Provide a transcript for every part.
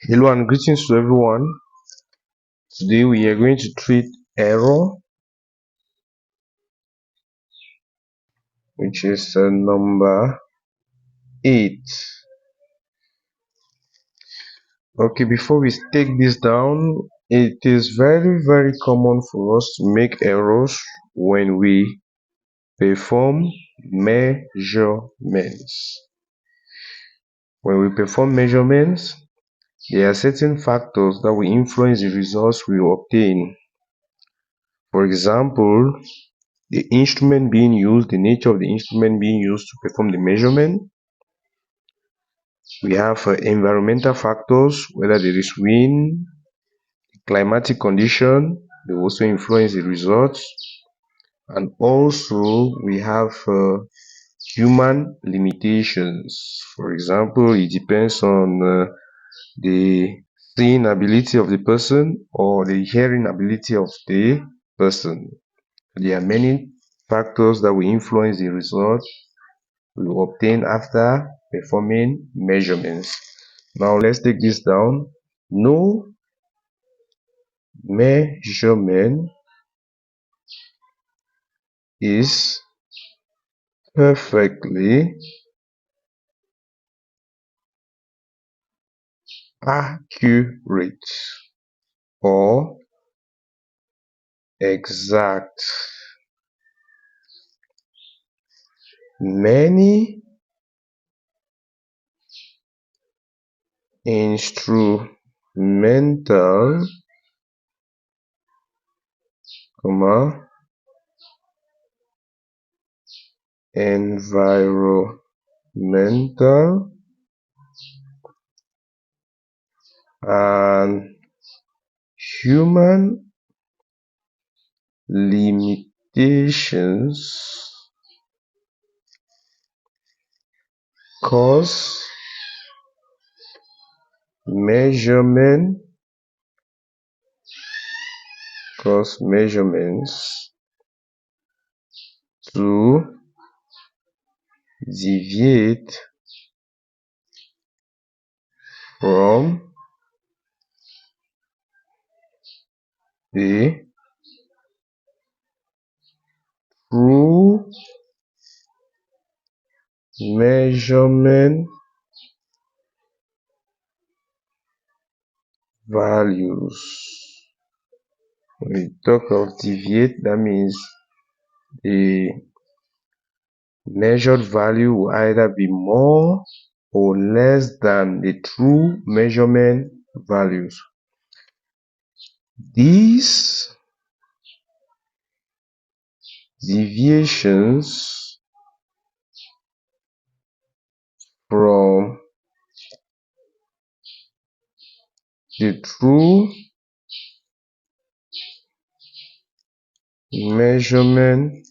Hello and greetings to everyone. Today we are going to treat error, which is number 8. Okay, before we take this down, it is very common for us to make errors when we perform measurements. When we perform measurements, there are certain factors that will influence the results we obtain. For example, the instrument being used, the nature of the instrument being used to perform the measurement. We have environmental factors, whether there is wind, climatic condition, they also influence the results. And also we have human limitations. For example, it depends on the seeing ability of the person or the hearing ability of the person. There are many factors that will influence the result we obtain after performing measurements. Now let's take this down. No measurement is perfectly accurate or exact. Many instrumental, environmental and human limitations cause measurements to deviate from the true measurement values. When we talk of deviate, that means the measured value will either be more or less than the true measurement values. These deviations from the true measurement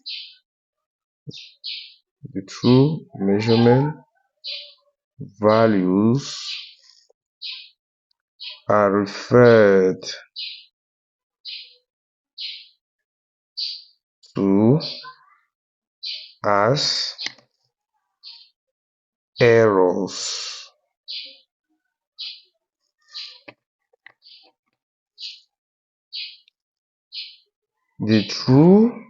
values are referred to as errors. The true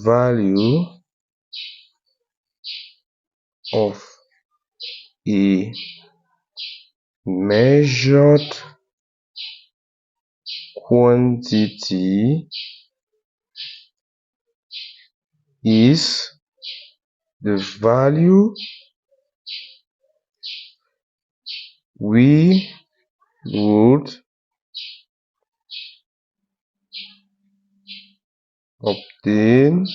value of a measured quantity is the value we would obtain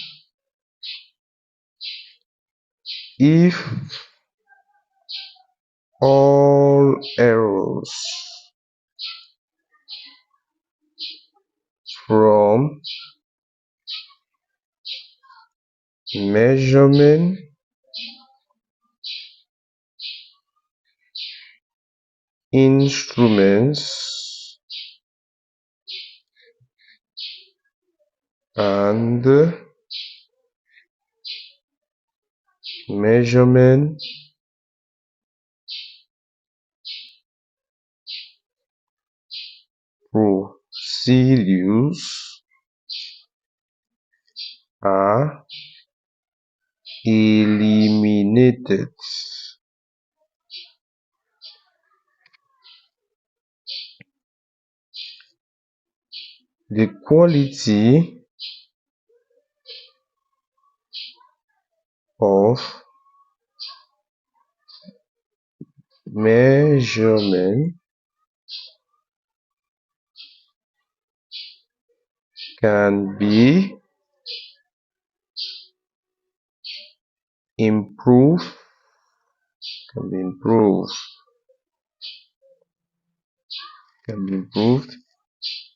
if all errors from measurement instruments and measurement procedures are eliminated. The quality of measurement can be improved can be improved,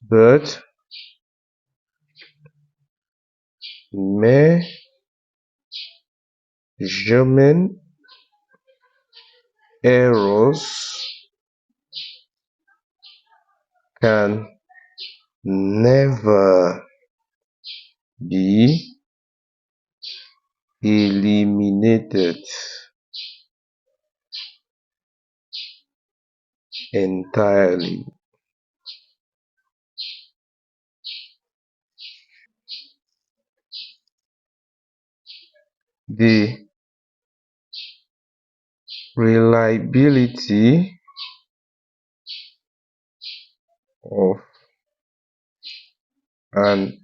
but measurement errors can never be eliminated entirely. The reliability of an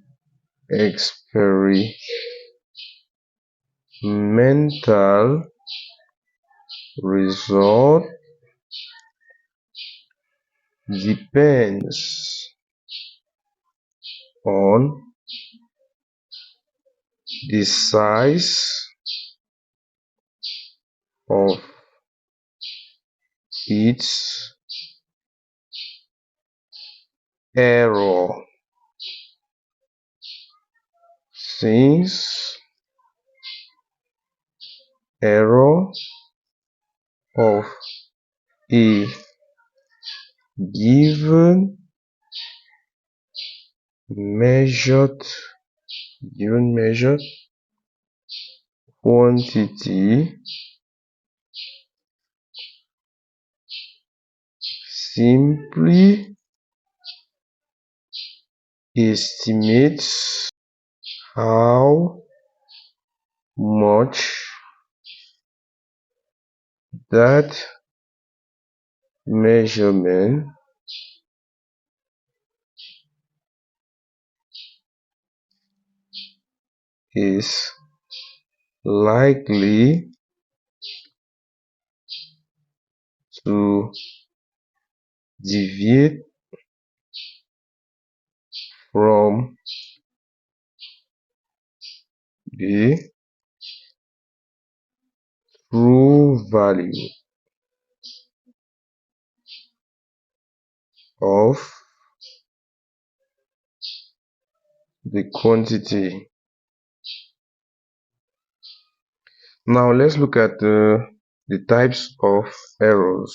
experimental result depends on the size of its error. Since error of a given measured quantity simply estimates how much that measurement is likely to deviate from the true value of the quantity. Now let's look at the types of errors.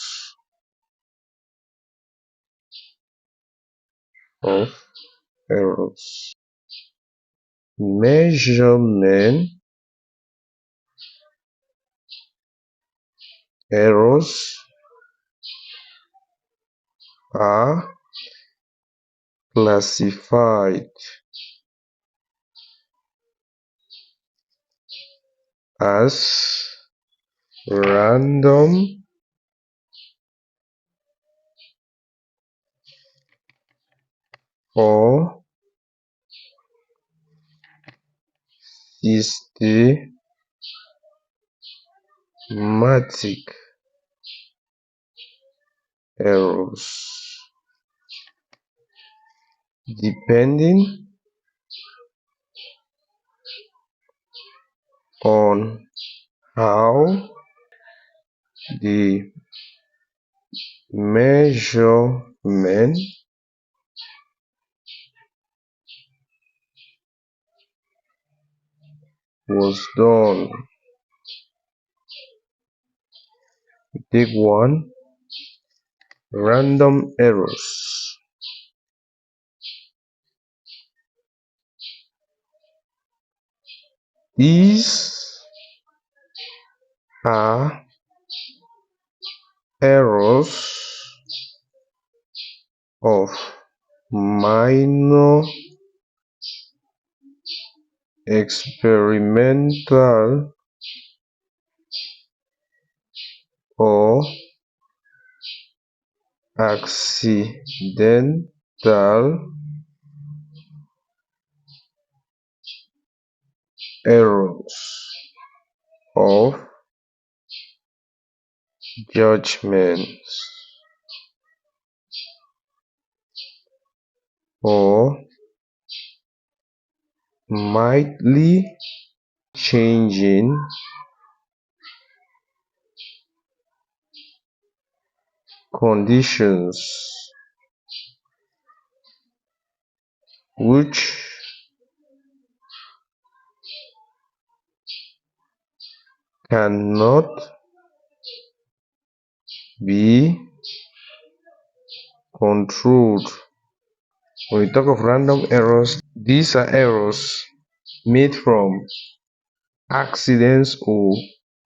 Measurement errors are classified as random, or systematic errors, depending on how the measurement was done. Take one, random errors. These are errors of minor experimental or accidental errors of judgment or mildly changing conditions which cannot be controlled. When we talk of random errors, these are errors made from accidents or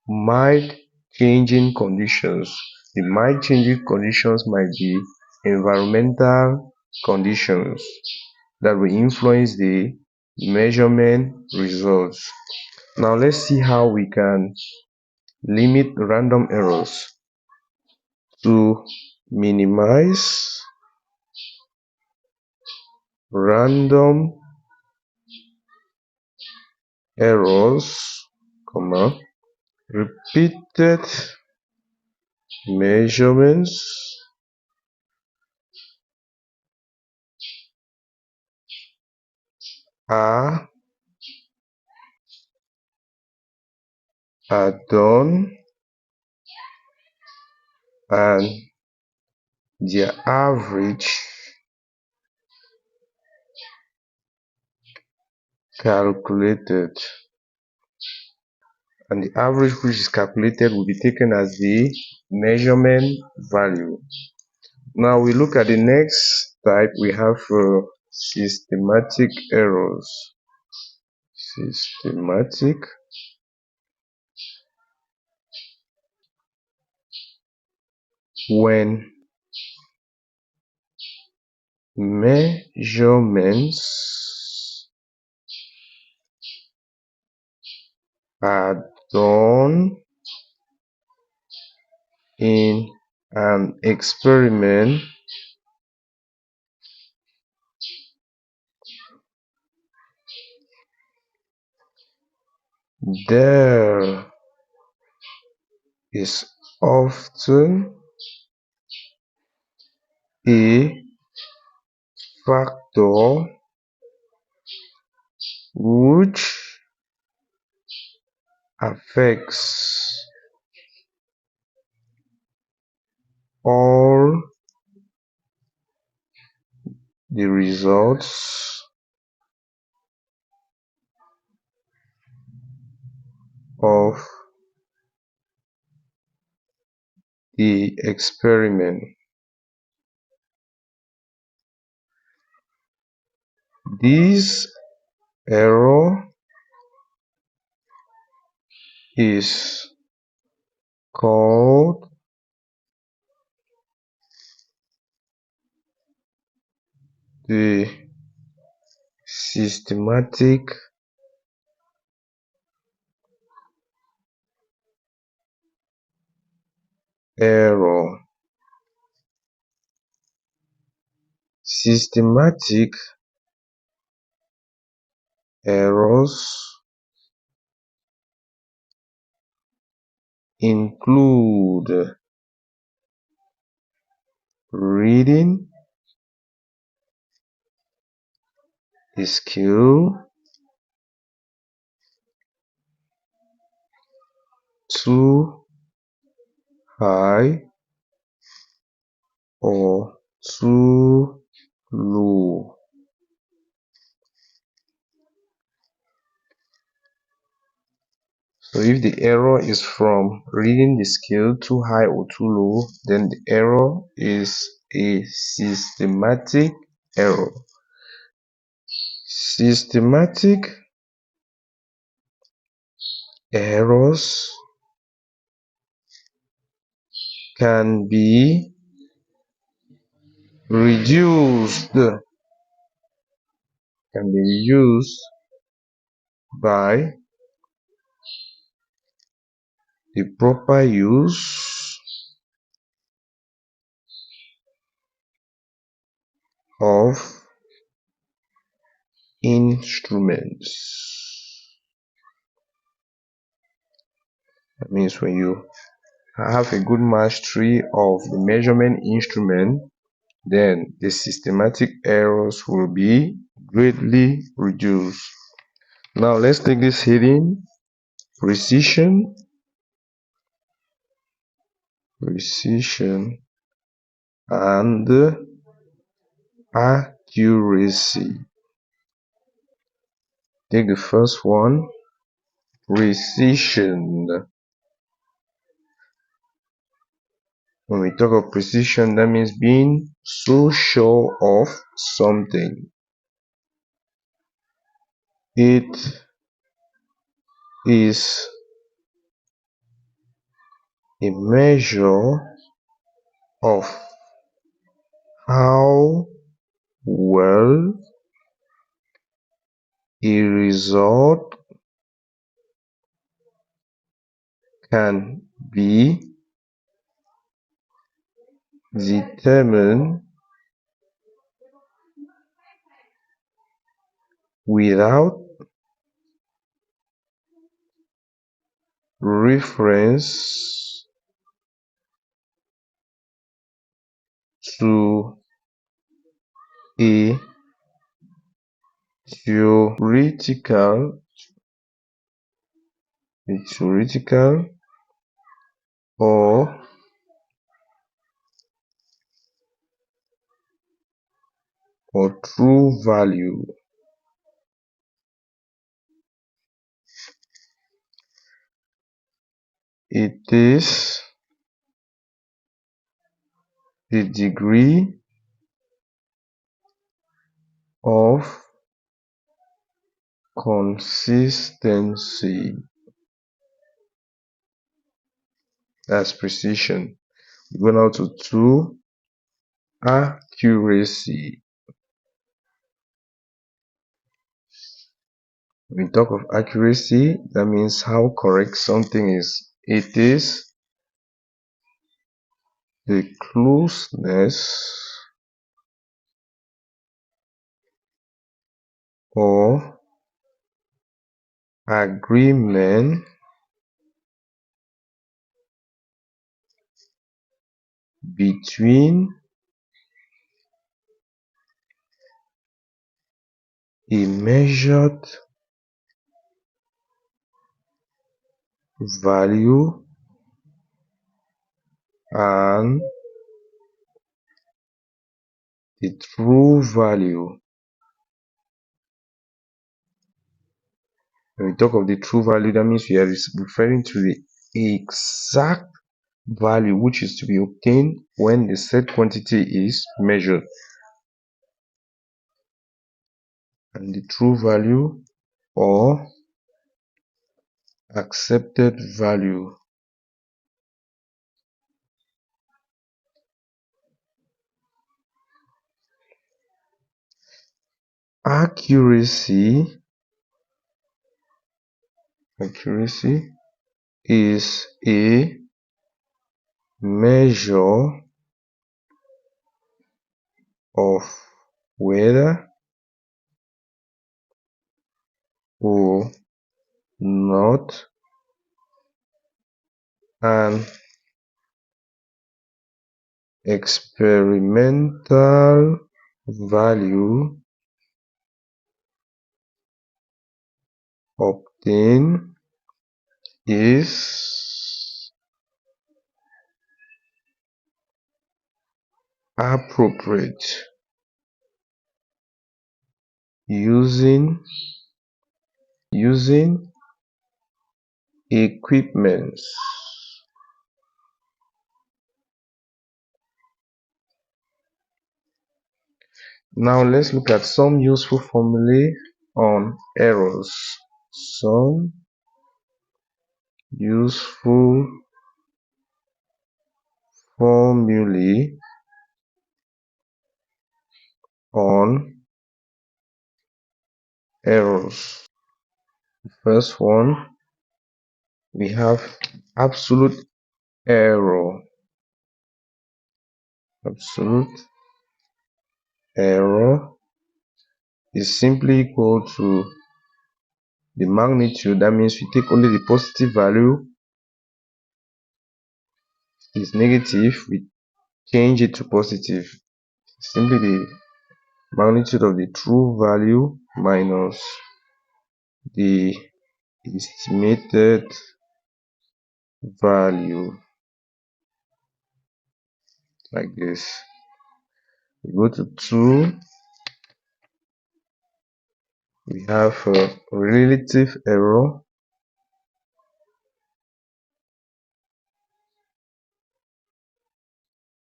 mild changing conditions. The mild changing conditions might be environmental conditions that will influence the measurement results. Now let's see how we can limit random errors. To minimize random errors, repeated measurements are done and their average calculated, and the average which is calculated will be taken as the measurement value. Now we look at the next type. We have systematic errors. Systematic when measurements are done in an experiment there is often a factor which affects all the results of the experiment. This error is called the systematic error. Systematic errors include reading a skill too high or too low. So if the error is from reading the skill too high or too low, then the error is a systematic error. Systematic errors can be reduced can be used by the proper use of instruments. That means when you have a good mastery of the measurement instrument, then the systematic errors will be greatly reduced. Now let's take this heading: precision, and accuracy. Take the first one, precision. When we talk of precision, that means being so sure of something. It is a measure of how well a result can be determined without reference to a theoretical or true value. It is the degree of consistency. That's precision. We go now to 2, accuracy. When we talk of accuracy, that means how correct something is. It is the closeness or agreement between a measured value and the true value. When we talk of the true value, that means we are referring to the exact value which is to be obtained when the said quantity is measured. And the true value or accepted value. Accuracy is a measure of whether or not an experimental value obtained is appropriate using equipments. Now let's look at some useful formulae on errors. Some useful formulae on errors. First one, we have absolute error. Absolute error is simply equal to the magnitude. That means we take only the positive value. Is negative, we change it to positive. Simply the magnitude of the true value minus the estimated value, like this. We go to 2, we have a relative error,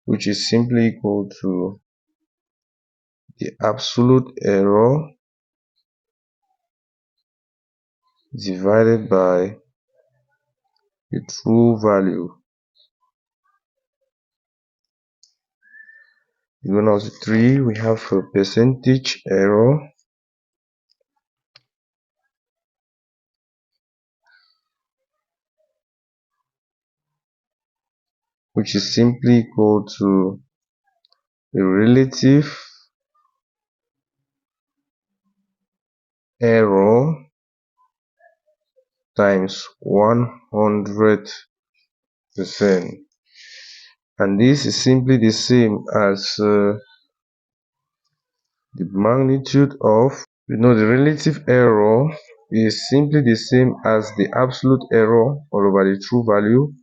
which is simply equal to the absolute error divided by the true value. We go now to 3, we have a percentage error, which is simply equal to the relative error times 100%. And this is simply the same as the magnitude of, the relative error is simply the same as the absolute error all over the true value,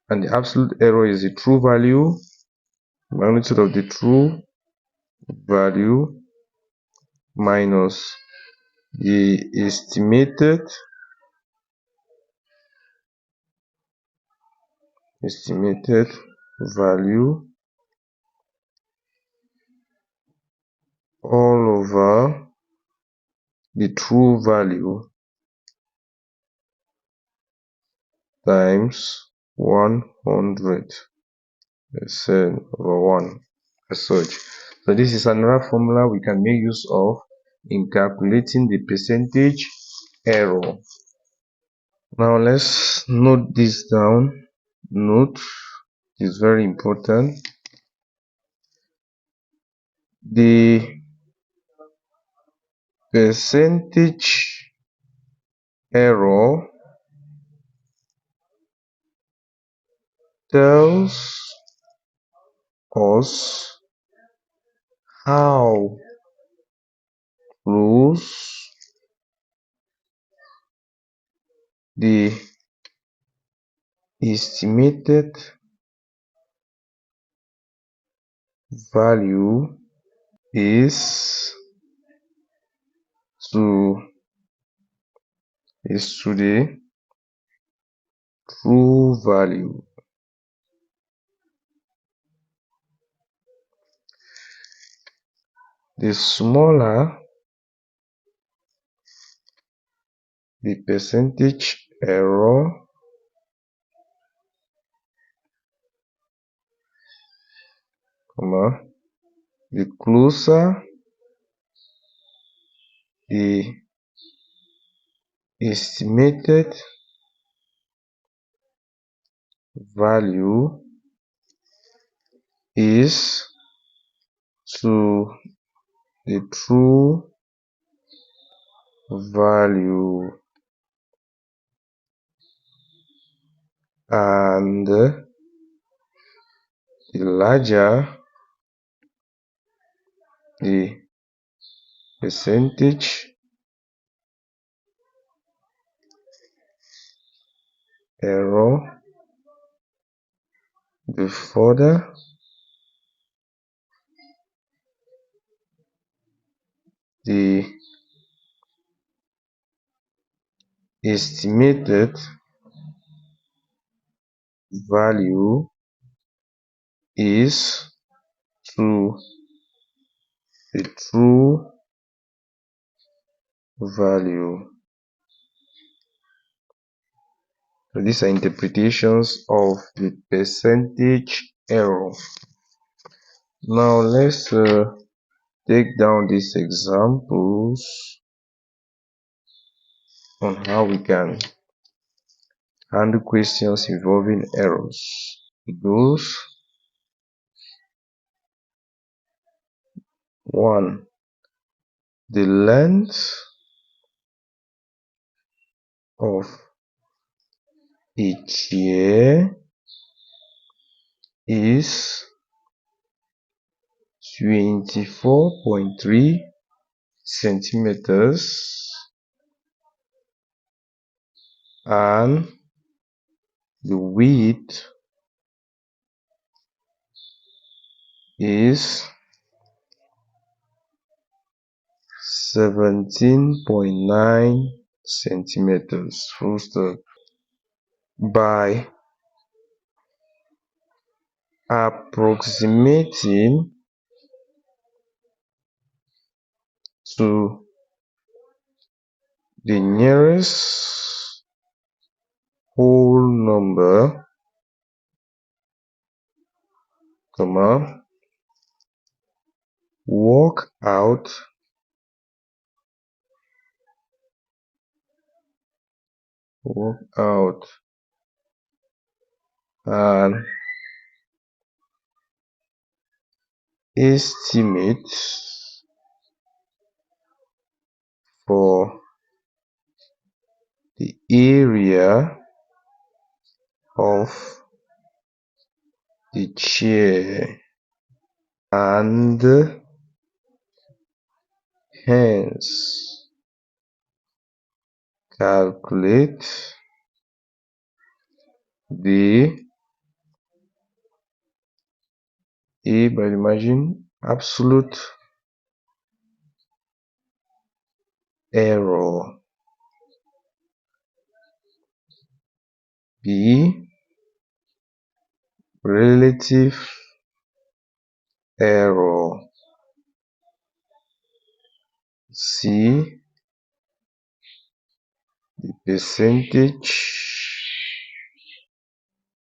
and the absolute error is the true value, magnitude of the true value minus the estimated value all over the true value times 100% over 1 as such. So this is another formula we can make use of in calculating the percentage error. Now let's note this down. Note is very important. The percentage error tells us how close the estimated value is to the true value. The smaller the percentage error, the closer the estimated value is to the true value, and the larger the percentage error, the further the estimated value is to the true value. So these are interpretations of the percentage error. Now let's take down these examples. on how we can handle questions involving errors. It goes 1. The length of a chair is 24.3 centimeters and the width is 17.9 centimeters. Full stop. By approximating to the nearest whole number, comma, work out an estimate for the area of the chair and hence calculate the A by the margin absolute error, B relative error, C the percentage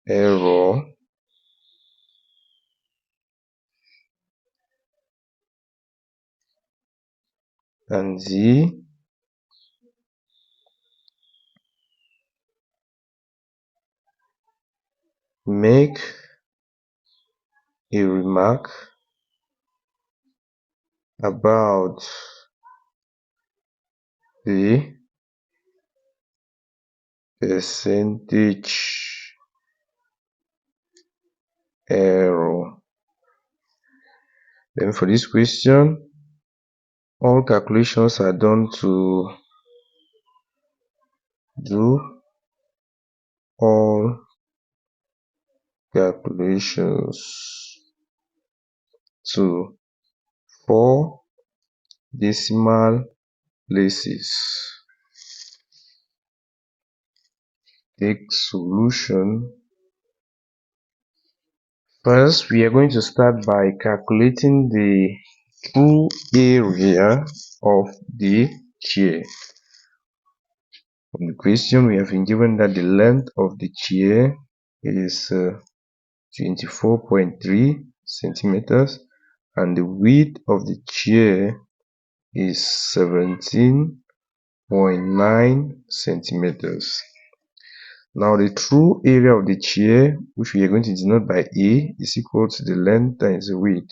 error, and D make a remark about the percentage error. Then for this question, all calculations are done to do all calculations to 4 decimal places. Take solution. First, we are going to start by calculating the true area of the chair. From the question, we have been given that the length of the chair is 24.3 centimeters and the width of the chair is 17.9 centimeters. Now the true area of the chair, which we are going to denote by A, is equal to the length times the width,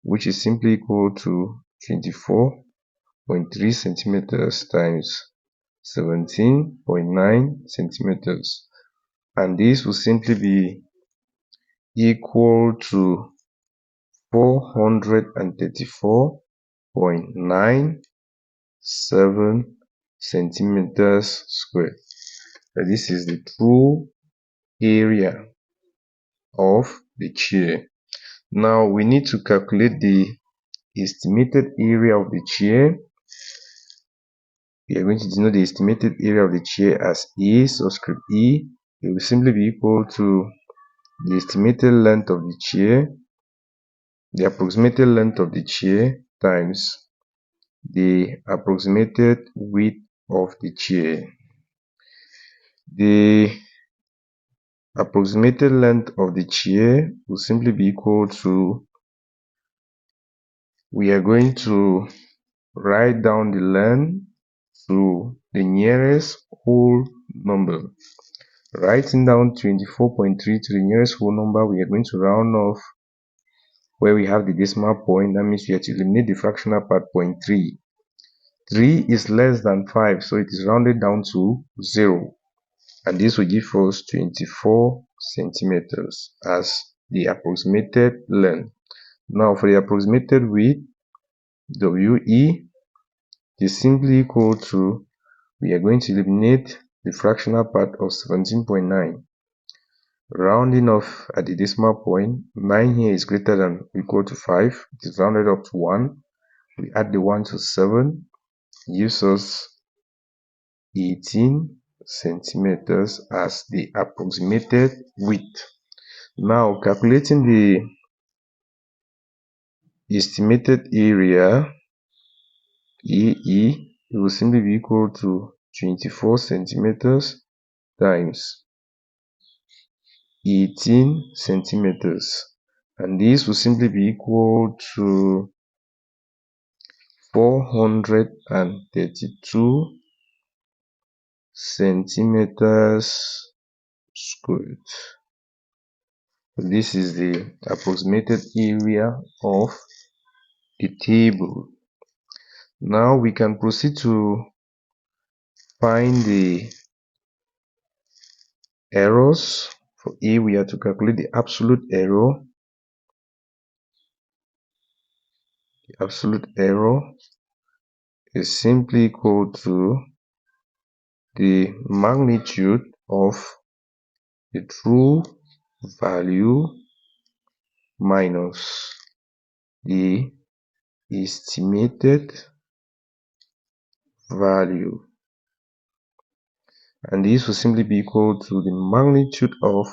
which is simply equal to 24.3 centimeters times 17.9 centimeters. And this will simply be equal to 434.97 centimeters squared. This is the true area of the chair. Now we need to calculate the estimated area of the chair. We are going to denote the estimated area of the chair as A subscript E. It will simply be equal to the estimated length of the chair, the approximated length of the chair times the approximated width of the chair. The approximated length of the chair will simply be equal to, we are going to write down the length to the nearest whole number. Writing down 24.3 to the nearest whole number, we are going to round off where we have the decimal point. That means we have to eliminate the fractional part 0.3. 3 is less than 5, so it is rounded down to 0. And this will give us 24 centimeters as the approximated length. Now for the approximated width, WE is simply equal to, we are going to eliminate the fractional part of 17.9. Rounding off at the decimal point, 9 here is greater than or equal to 5. It is rounded up to 1. We add the 1 to 7, gives us 18 centimeters as the approximated width. Now calculating the estimated area, EE, it will simply be equal to 24 centimeters times 18 centimeters, and this will simply be equal to 432 centimeters squared. This is the approximated area of the table. Now we can proceed to find the errors. For A, we have to calculate the absolute error. The absolute error is simply equal to the magnitude of the true value minus the estimated value, and this will simply be equal to the magnitude of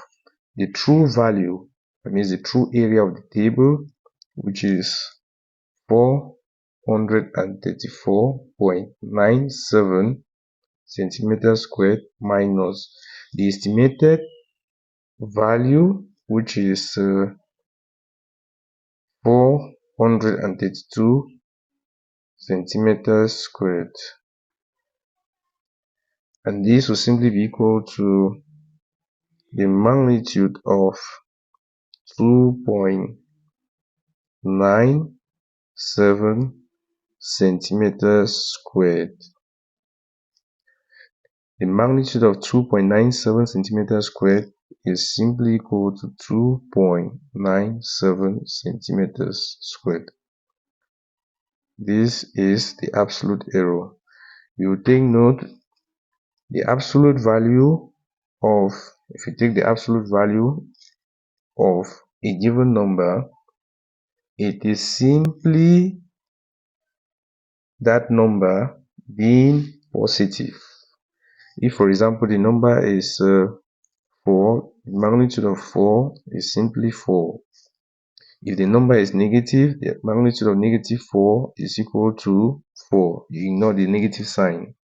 the true value, that means the true area of the table, which is 434.97 centimeters squared, minus the estimated value, which is 432 centimeters squared, and this will simply be equal to the magnitude of 2.97 centimeters squared. The magnitude of 2.97 centimeters squared is simply equal to 2.97 centimeters squared. This is the absolute error. You take note, the absolute value of, if you take the absolute value of a given number, it is simply that number being positive. If, for example, the number is 4, the magnitude of 4 is simply 4. If the number is negative, the magnitude of negative 4 is equal to 4. You ignore the negative sign.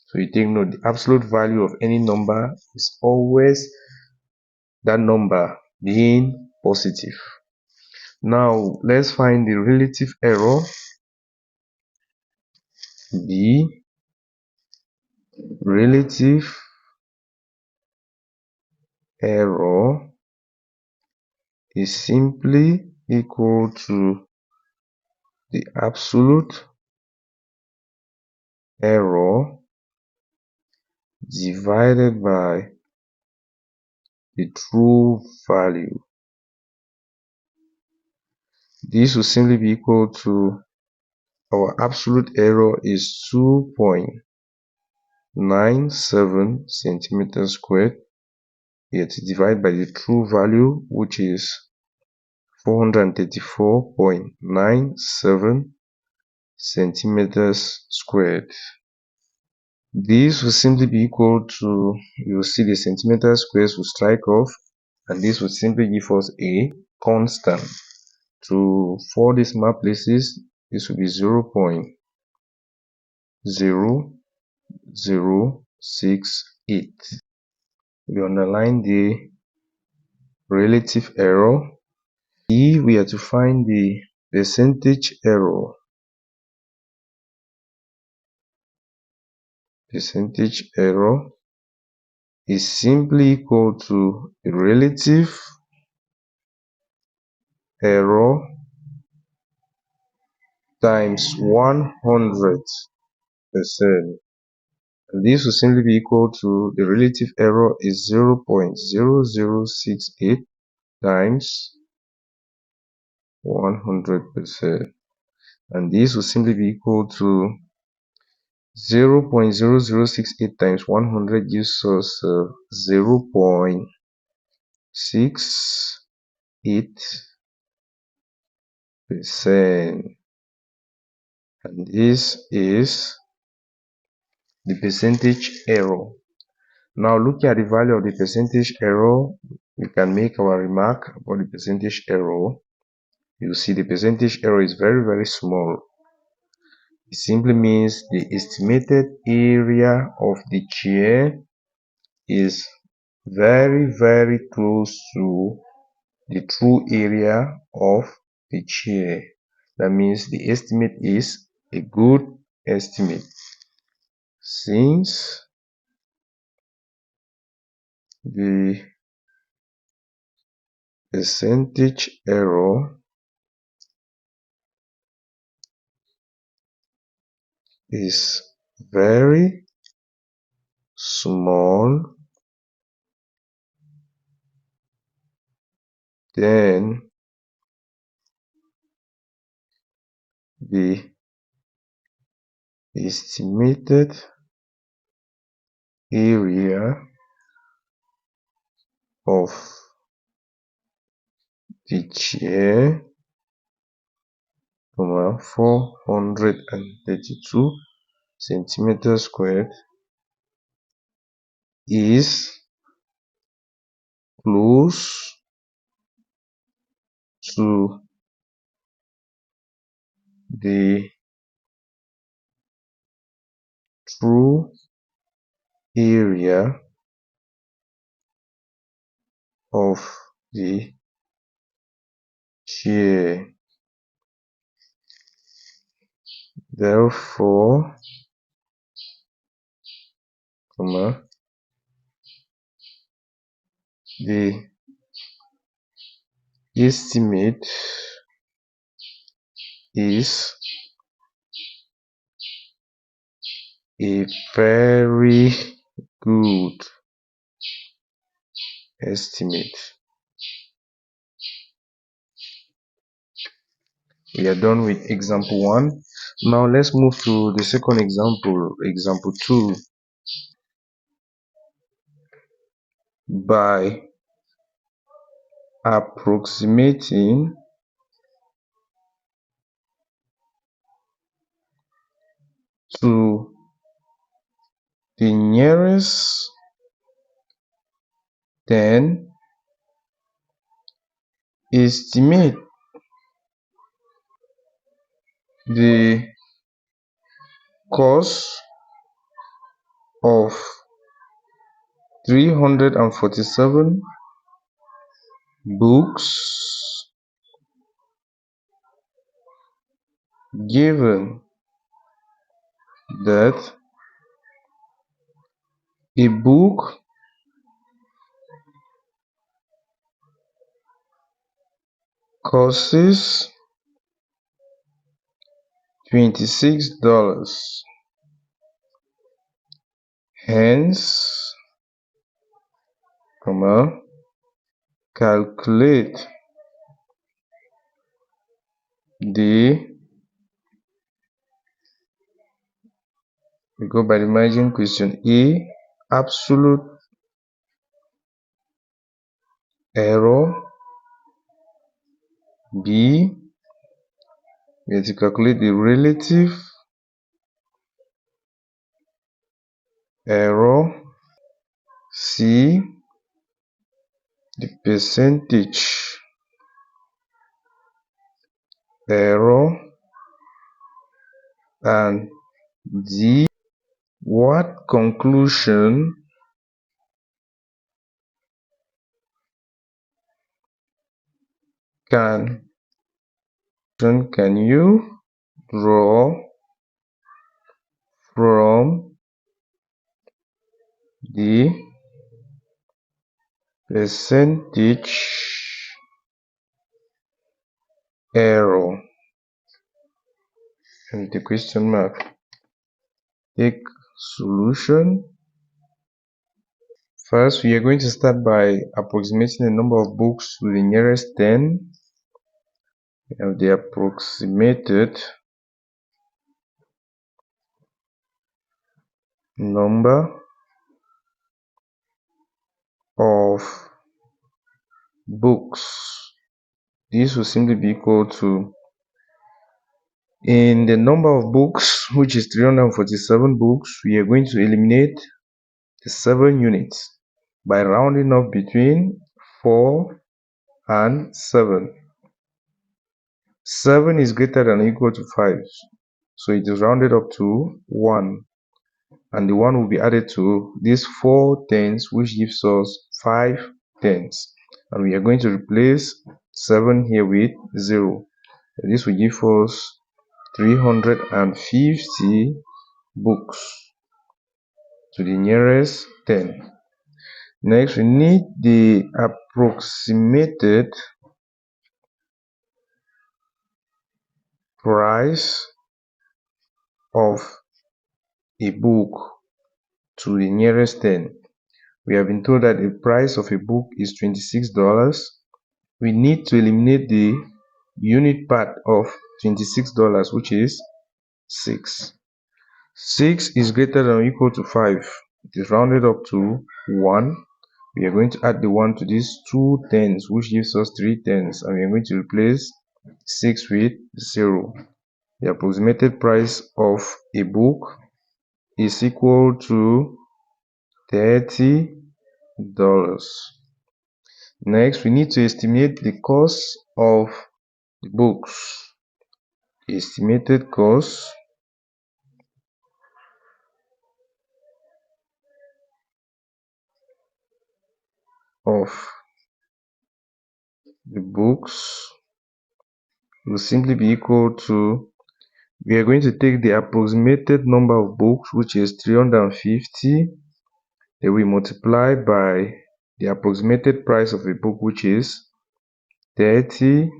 So you take note, the absolute value of any number is always that number being positive. Now let's find the relative error. The relative error is simply equal to the absolute error divided by the true value. This will simply be equal to, our absolute error is 2.97 centimeters squared. We have to divide by the true value, which is 434.97 centimeters squared. This will simply be equal to, you will see the centimeter squares will strike off, and this will simply give us a constant. To 4 decimal places, this will be 0.0068. We underline the relative error. Here we are to find the percentage error. percentage error is simply equal to the relative error times 100%. And this will simply be equal to the relative error is 0.0068 times 100%. And this will simply be equal to 0.0068 times 100 gives us 0.68%. And this is the percentage error. Now looking at the value of the percentage error, we can make our remark about the percentage error. You see the percentage error is very small. It simply means the estimated area of the chair is very close to the true area of the chair. That means the estimate is a good estimate. Since the percentage error is very small, then the estimated area of the chair, 432 centimeters squared, is close to the true area of the chair. Therefore, the estimate is a very good estimate. We are done with example 1. Now let's move to the second example, example 2. By approximating to the nearest 10, estimate the cost of 347 books given that a book costs $26. Hence, calculate the, we go by the margin question A, absolute error. B, we have to calculate the relative error. C, the percentage error. And D, what conclusion can you draw from the percentage error and the question mark. Take solution. First, we are going to start by approximating the number of books to the nearest 10. We have the approximated number of books. This will simply be equal to, in the number of books, which is 347 books, we are going to eliminate the 7 units by rounding off between 4 and 7. 7 is greater than or equal to 5, so it is rounded up to 1, and the 1 will be added to these 4 tens, which gives us 5 tens, and we are going to replace 7 here with 0. This will give us 350 books to the nearest 10. Next, we need the approximated price of a book to the nearest 10. We have been told that the price of a book is $26. We need to eliminate the unit part of $26, which is 6. 6 is greater than or equal to 5. It is rounded up to 1. We are going to add the 1 to these 2 tens, which gives us 3 tens, and we are going to replace 6 with 0. The approximated price of a book is equal to $30. Next, we need to estimate the cost of the books. The estimated cost of the books will simply be equal to, we are going to take the approximated number of books, which is 350, then we multiply by the approximated price of a book, which is $30,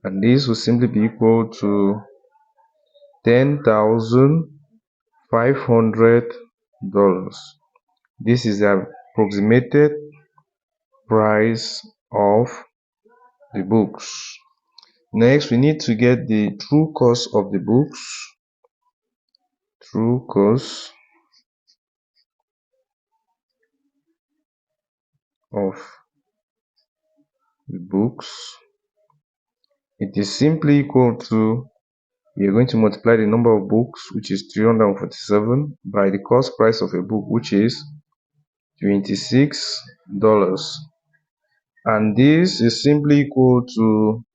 and this will simply be equal to $10,500. This is the approximated price of the books. Next, we need to get the true cost of the books. True cost of the books. It is simply equal to, we are going to multiply the number of books, which is 347, by the cost price of a book, which is $26. And this is simply equal to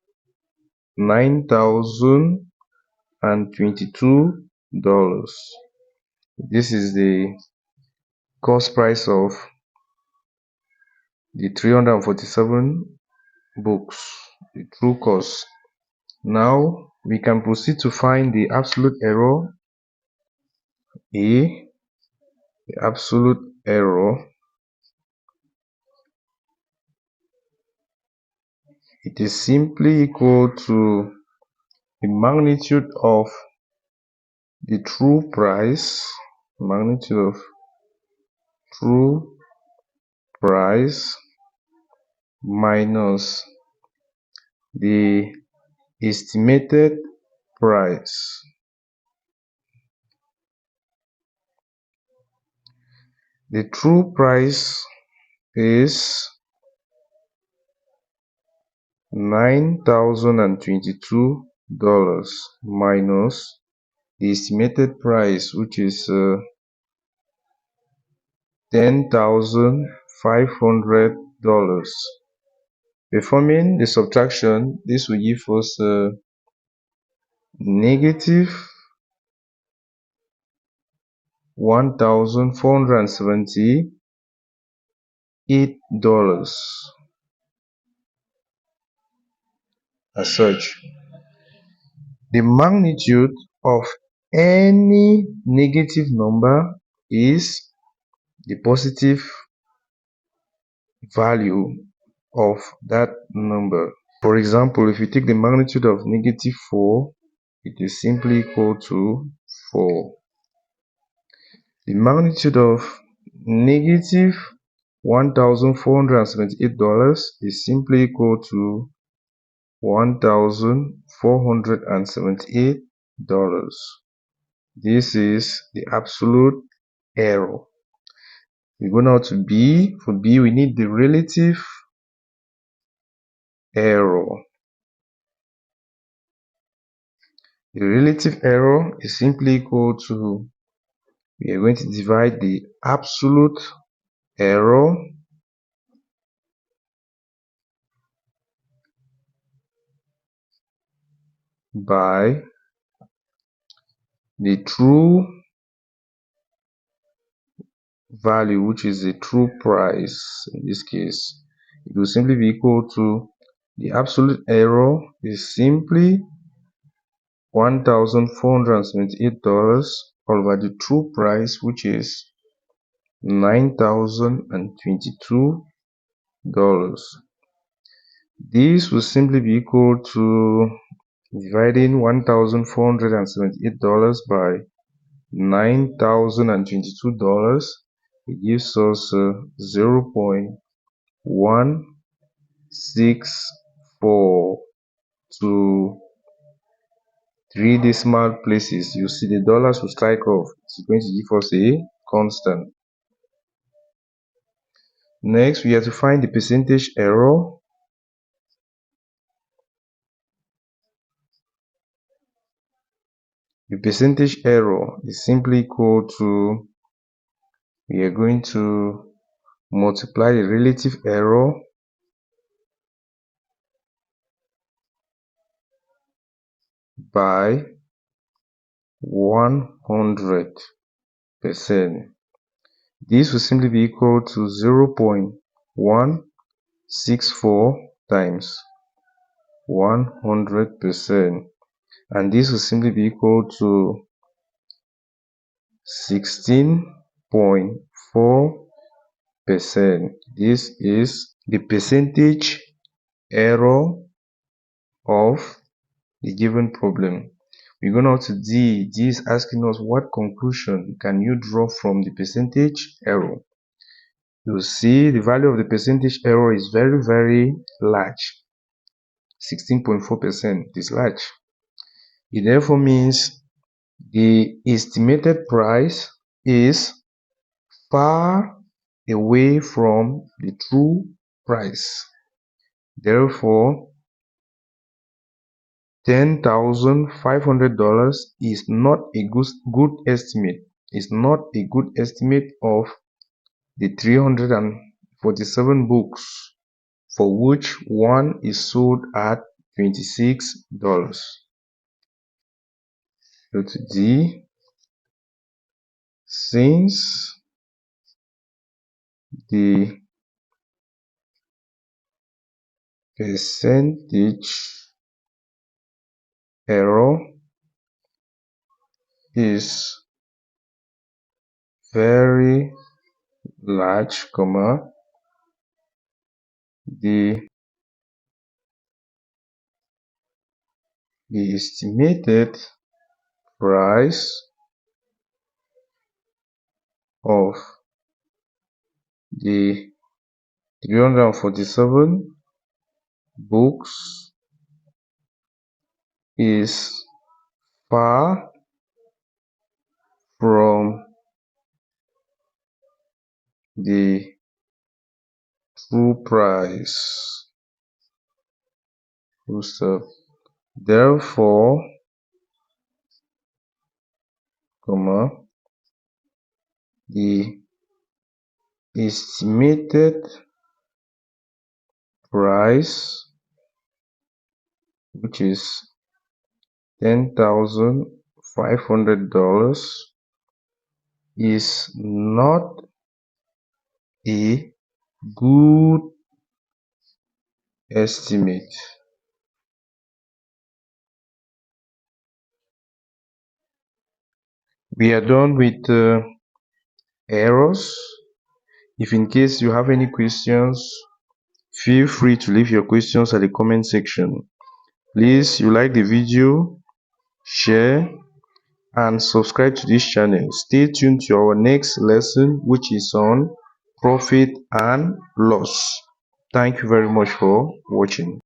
$9,022. This is the cost price of the 347 books, the true cost. Now we can proceed to find the absolute error. The absolute error, it is simply equal to the magnitude of the true price, magnitude of true price minus the estimated price. The true price is $9,022 minus the estimated price, which is $10,500. Performing the subtraction, this will give us negative $1,478. As such, the magnitude of any negative number is the positive value of that number. For example, if you take the magnitude of -4, it is simply equal to 4. The magnitude of negative $1,478 is simply equal to $1,478. This is the absolute error. We go now to B. For B, we need the relative error. The relative error is simply equal to, we are going to divide the absolute error by the true value, which is the true price. In this case, it will simply be equal to, the absolute error is simply $1,478 over the true price, which is $9,022. This will simply be equal to dividing $1,478 by $9,022. It gives us 0.164 to 3 decimal places. You see the dollars will strike off. It's going to give us a constant. Next, we have to find the percentage error. The percentage error is simply equal to, we are going to multiply the relative error by 100%. This will simply be equal to 0.164 times 100%, and this will simply be equal to 16.4%. This is the percentage error of the given problem. We go now to D. D is asking us, what conclusion can you draw from the percentage error? You see the value of the percentage error is very, very large. 16.4% is large. It therefore means the estimated price is far away from the true price. Therefore, $10,500 is not a good estimate. It's not a good estimate of the 347 books for which one is sold at $26. Go to D. Since the percentage error is very large, the estimated price of the 347 books is far from the true price. Therefore, the estimated price, which is $10,500, is not a good estimate. We are done with errors. If in case you have any questions, feel free to leave your questions at the comment section. Please, you like the video, share and subscribe to this channel. Stay tuned to our next lesson, which is on profit and loss. Thank you very much for watching.